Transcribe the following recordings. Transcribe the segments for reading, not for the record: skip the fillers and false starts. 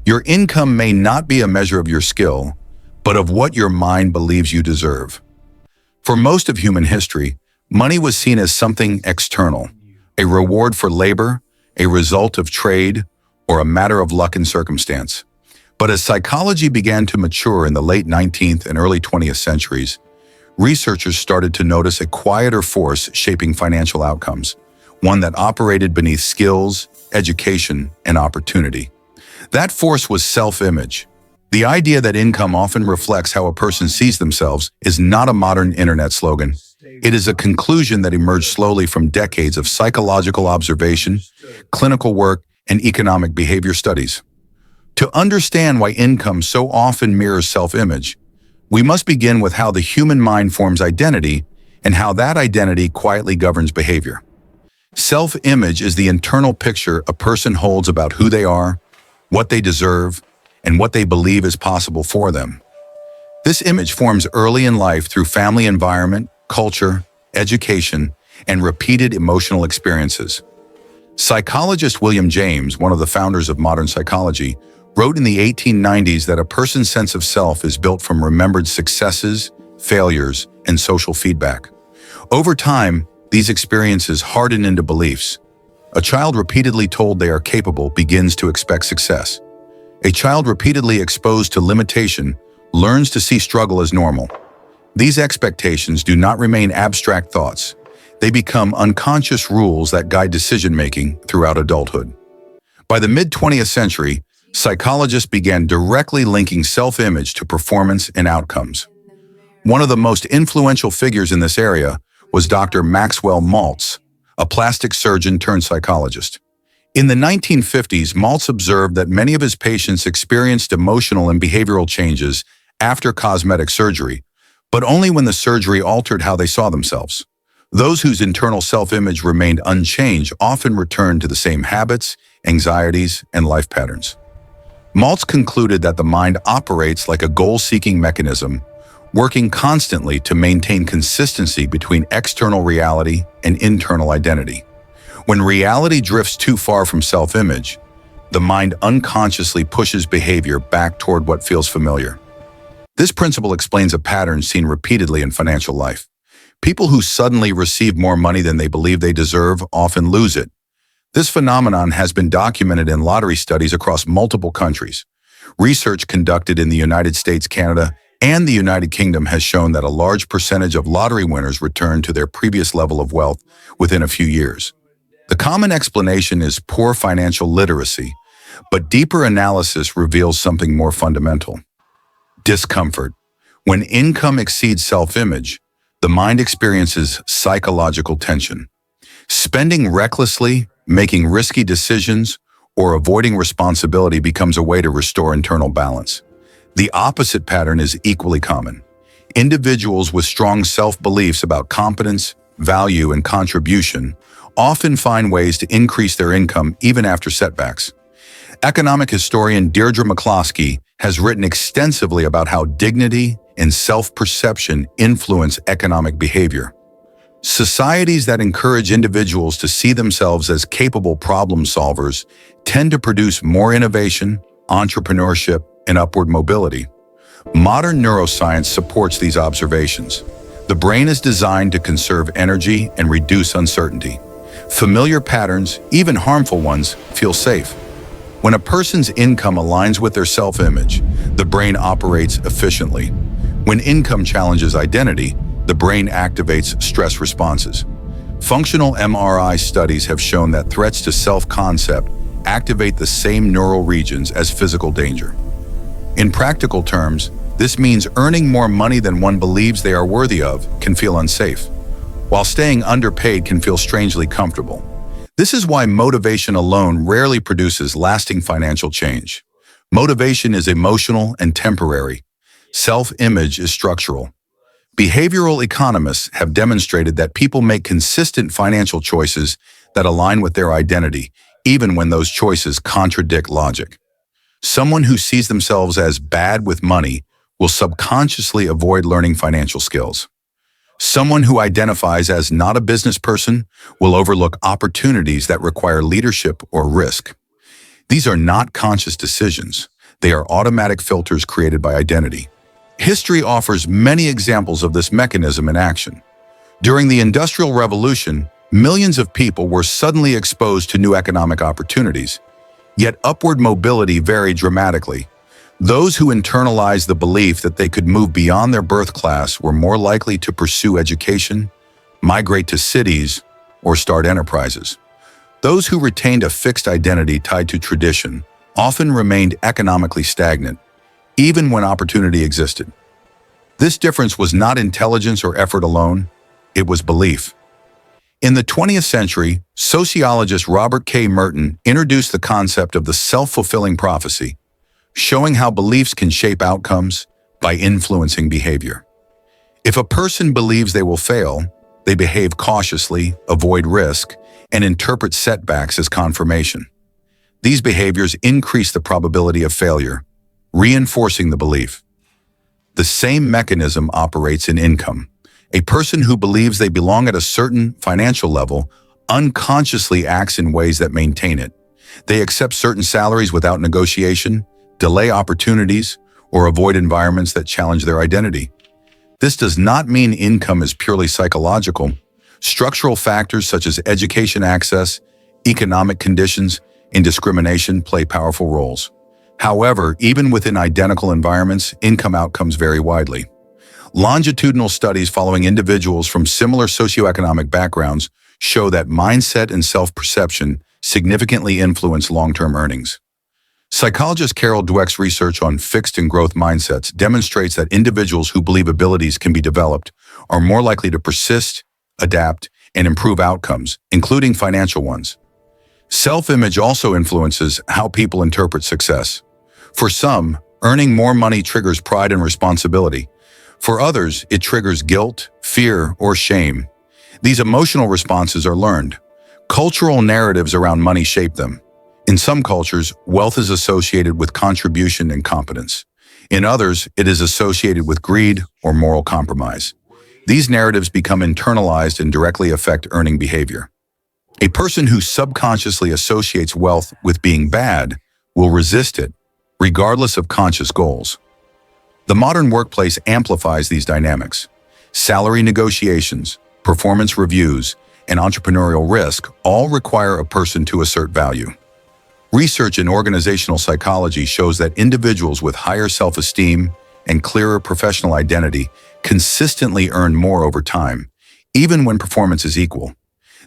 Your income may not be a measure of your skill, but of what your mind believes you deserve. For most of human history, money was seen as something external, a reward for labor, a result of trade, or a matter of luck and circumstance. But as psychology began to mature in the late 19th and early 20th centuries, researchers started to notice a quieter force shaping financial outcomes, one that operated beneath skills, education, and opportunity. That force was self-image. The idea that income often reflects how a person sees themselves is not a modern internet slogan. It is a conclusion that emerged slowly from decades of psychological observation, clinical work, and economic behavior studies. To understand why income so often mirrors self-image, we must begin with how the human mind forms identity and how that identity quietly governs behavior. Self-image is the internal picture a person holds about who they are, what they deserve, and what they believe is possible for them. This image forms early in life through family environment, culture, education, and repeated emotional experiences. Psychologist William James, one of the founders of modern psychology, wrote in the 1890s that a person's sense of self is built from remembered successes, failures, and social feedback. Over time, these experiences harden into beliefs. A child repeatedly told they are capable begins to expect success. A child repeatedly exposed to limitation learns to see struggle as normal. These expectations do not remain abstract thoughts. They become unconscious rules that guide decision-making throughout adulthood. By the mid-20th century, psychologists began directly linking self-image to performance and outcomes. One of the most influential figures in this area was Dr. Maxwell Maltz, a plastic surgeon turned psychologist. In the 1950s, Maltz observed that many of his patients experienced emotional and behavioral changes after cosmetic surgery, but only when the surgery altered how they saw themselves. Those whose internal self-image remained unchanged often returned to the same habits, anxieties, and life patterns. Maltz concluded that the mind operates like a goal-seeking mechanism, working constantly to maintain consistency between external reality and internal identity. When reality drifts too far from self-image, the mind unconsciously pushes behavior back toward what feels familiar. This principle explains a pattern seen repeatedly in financial life. People who suddenly receive more money than they believe they deserve often lose it. This phenomenon has been documented in lottery studies across multiple countries. Research conducted in the United States, Canada, and the United Kingdom has shown that a large percentage of lottery winners return to their previous level of wealth within a few years. The common explanation is poor financial literacy, but deeper analysis reveals something more fundamental. Discomfort. When income exceeds self-image, the mind experiences psychological tension. Spending recklessly, making risky decisions, or avoiding responsibility becomes a way to restore internal balance. The opposite pattern is equally common. Individuals with strong self-beliefs about competence, value, and contribution often find ways to increase their income even after setbacks. Economic historian Deirdre McCloskey has written extensively about how dignity and self-perception influence economic behavior. Societies that encourage individuals to see themselves as capable problem solvers tend to produce more innovation, entrepreneurship, and upward mobility. Modern neuroscience supports these observations. The brain is designed to conserve energy and reduce uncertainty. Familiar patterns, even harmful ones, feel safe. When a person's income aligns with their self-image, the brain operates efficiently. When income challenges identity, the brain activates stress responses. Functional MRI studies have shown that threats to self-concept activate the same neural regions as physical danger. In practical terms, this means earning more money than one believes they are worthy of can feel unsafe, while staying underpaid can feel strangely comfortable. This is why motivation alone rarely produces lasting financial change. Motivation is emotional and temporary. Self-image is structural. Behavioral economists have demonstrated that people make consistent financial choices that align with their identity, even when those choices contradict logic. Someone who sees themselves as bad with money will subconsciously avoid learning financial skills. Someone who identifies as not a business person will overlook opportunities that require leadership or risk. These are not conscious decisions. They are automatic filters created by identity. History offers many examples of this mechanism in action. During the Industrial Revolution, millions of people were suddenly exposed to new economic opportunities. Yet upward mobility varied dramatically. Those who internalized the belief that they could move beyond their birth class were more likely to pursue education, migrate to cities, or start enterprises. Those who retained a fixed identity tied to tradition often remained economically stagnant, even when opportunity existed. This difference was not intelligence or effort alone, it was belief. In the 20th century, sociologist Robert K. Merton introduced the concept of the self-fulfilling prophecy, showing how beliefs can shape outcomes by influencing behavior. If a person believes they will fail, they behave cautiously, avoid risk, and interpret setbacks as confirmation. These behaviors increase the probability of failure, reinforcing the belief. The same mechanism operates in income. A person who believes they belong at a certain financial level unconsciously acts in ways that maintain it. They accept certain salaries without negotiation, delay opportunities, or avoid environments that challenge their identity. This does not mean income is purely psychological. Structural factors such as education access, economic conditions, and discrimination play powerful roles. However, even within identical environments, income outcomes vary widely. Longitudinal studies following individuals from similar socioeconomic backgrounds show that mindset and self-perception significantly influence long-term earnings. Psychologist Carol Dweck's research on fixed and growth mindsets demonstrates that individuals who believe abilities can be developed are more likely to persist, adapt, and improve outcomes, including financial ones. Self-image also influences how people interpret success. For some, earning more money triggers pride and responsibility. For others, it triggers guilt, fear, or shame. These emotional responses are learned. Cultural narratives around money shape them. In some cultures, wealth is associated with contribution and competence. In others, it is associated with greed or moral compromise. These narratives become internalized and directly affect earning behavior. A person who subconsciously associates wealth with being bad will resist it, regardless of conscious goals. The modern workplace amplifies these dynamics. Salary negotiations, performance reviews, and entrepreneurial risk all require a person to assert value. Research in organizational psychology shows that individuals with higher self-esteem and clearer professional identity consistently earn more over time, even when performance is equal.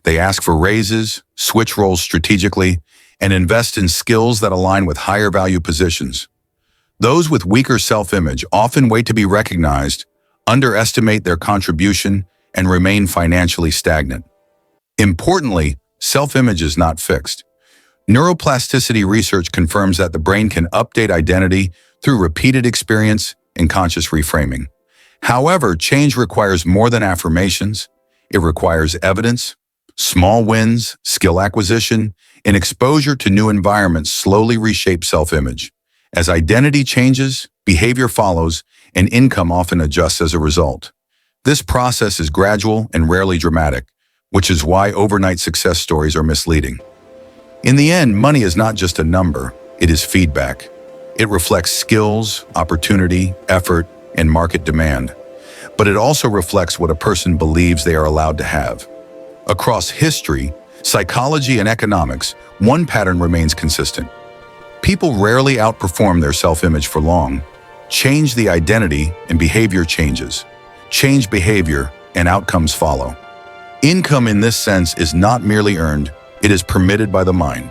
They ask for raises, switch roles strategically, and invest in skills that align with higher value positions. Those with weaker self-image often wait to be recognized, underestimate their contribution, and remain financially stagnant. Importantly, self-image is not fixed. Neuroplasticity research confirms that the brain can update identity through repeated experience and conscious reframing. However, change requires more than affirmations. It requires evidence, small wins, skill acquisition, and exposure to new environments slowly reshape self-image. As identity changes, behavior follows, and income often adjusts as a result. This process is gradual and rarely dramatic, which is why overnight success stories are misleading. In the end, money is not just a number, it is feedback. It reflects skills, opportunity, effort, and market demand. But it also reflects what a person believes they are allowed to have. Across history, psychology, and economics, one pattern remains consistent. People rarely outperform their self-image for long. Change the identity and behavior changes. Change behavior and outcomes follow. Income in this sense is not merely earned, it is permitted by the mind.